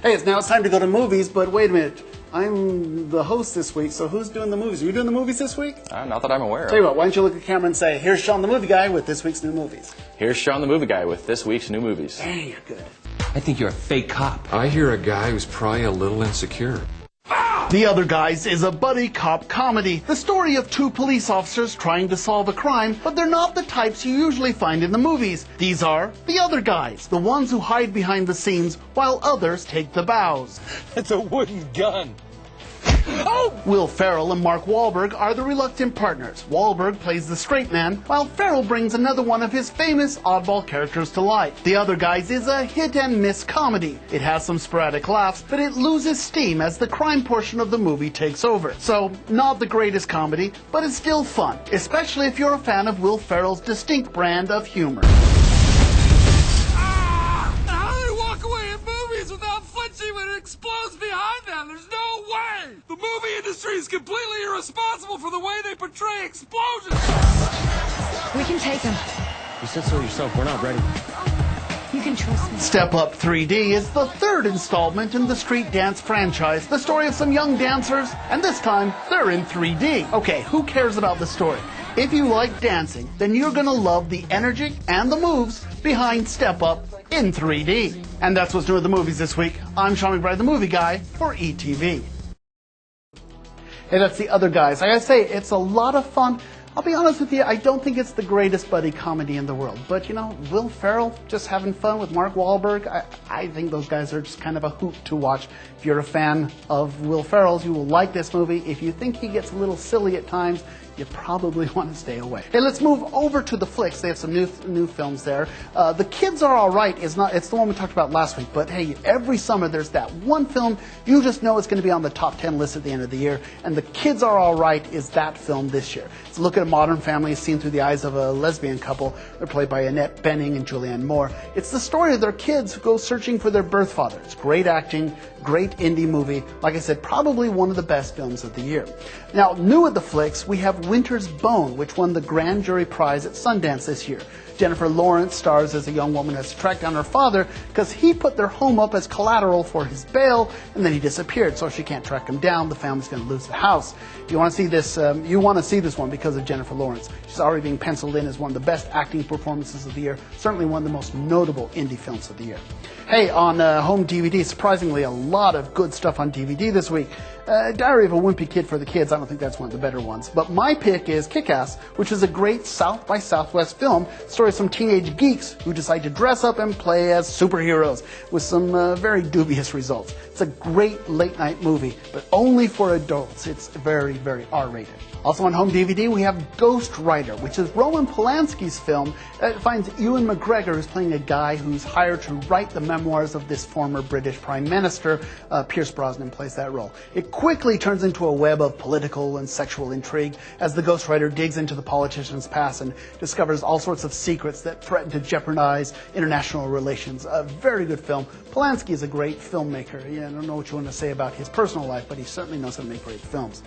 Hey, it's time to go to movies, but wait a minute. I'm the host this week, so who's doing the movies? Are you doing the movies this week? Not that I'm aware of. Tell you what, why don't you look at the camera and say, here's Sean the Movie Guy with this week's new movies. Here's Sean the Movie Guy with this week's new movies. Hey, you're good. I think you're a fake cop. I hear a guy who's probably a little insecure. The Other Guys is a buddy cop comedy. The story of two police officers trying to solve a crime, but they're not the types you usually find in the movies. These are the other guys, the ones who hide behind the scenes while others take the bows. It's a wooden gun. Oh! Will Ferrell and Mark Wahlberg are the reluctant partners. Wahlberg plays the straight man, while Ferrell brings another one of his famous oddball characters to life. The Other Guys is a hit-and-miss comedy. It has some sporadic laughs, but it loses steam as the crime portion of the movie takes over. So, not the greatest comedy, but it's still fun, especially if you're a fan of Will Ferrell's distinct brand of humor. How do they walk away in movies without flinching when it explodes behind them? There's no way! The movie industry is completely irresponsible for the way they portray explosions! We can take him. You said so yourself. We're not ready. You can trust me. Step Up 3D is the third installment in the street dance franchise. The story of some young dancers, and this time, they're in 3D. Okay, who cares about the story? If you like dancing, then you're gonna love the energy and the moves behind Step Up in 3D. And that's what's new at the movies this week. I'm Sean McBride, the movie guy for ETV. Hey, that's The Other Guys. I gotta say, it's a lot of fun. I'll be honest with you, I don't think it's the greatest buddy comedy in the world. But, you know, Will Ferrell just having fun with Mark Wahlberg, I think those guys are just kind of a hoot to watch. If you're a fan of Will Ferrell's, you will like this movie. If you think he gets a little silly at times, you probably want to stay away. Hey, let's move over to the flicks. They have some new films there. The Kids Are Alright it's the one we talked about last week, but hey, every summer there's that one film you just know it's going to be on the top 10 list at the end of the year, and The Kids Are Alright is that film this year. It's a look at a modern family seen through the eyes of a lesbian couple. They're played by Annette Bening and Julianne Moore. It's the story of their kids who go searching for their birth father. It's great acting, great indie movie. Like I said, probably one of the best films of the year. Now, new at the flicks, we have Winter's Bone, which won the Grand Jury Prize at Sundance this year. Jennifer Lawrence stars as a young woman who has to track down her father because he put their home up as collateral for his bail, and then he disappeared, so she can't track him down. The family's going to lose the house. If you want to see this, you want to see this one because of Jennifer Lawrence. She's already being penciled in as one of the best acting performances of the year, certainly one of the most notable indie films of the year. Hey, on home DVD, surprisingly a lot of good stuff on DVD this week. Diary of a Wimpy Kid for the kids, I don't think that's one of the better ones. But my pick is Kick-Ass, which is a great South by Southwest film. Story of some teenage geeks who decide to dress up and play as superheroes with some very dubious results. It's a great late night movie, but only for adults. It's very, very R-rated. Also on home DVD, we have Ghost Rider, which is Roman Polanski's film. It finds Ewan McGregor, who's playing a guy who's hired to write the memoirs of this former British Prime Minister. Pierce Brosnan plays that role. It quickly turns into a web of political and sexual intrigue as the Ghost Rider digs into the politician's past and discovers all sorts of secrets that threaten to jeopardize international relations. A very good film. Polanski is a great filmmaker. I don't know what you want to say about his personal life, but he certainly knows how to make great films.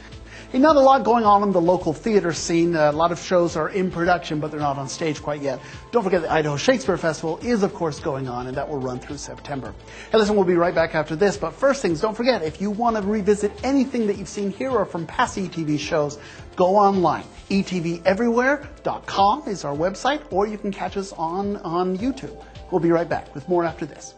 Hey, not a lot going on in the local theater scene. A lot of shows are in production, but they're not on stage quite yet. Don't forget the Idaho Shakespeare Festival is, of course, going on, and that will run through September. Hey, listen, we'll be right back after this, but first things, don't forget, if you want to revisit anything that you've seen here or from past ETV shows, go online. ETVEverywhere.com is our website, or you can catch us on YouTube. We'll be right back with more after this.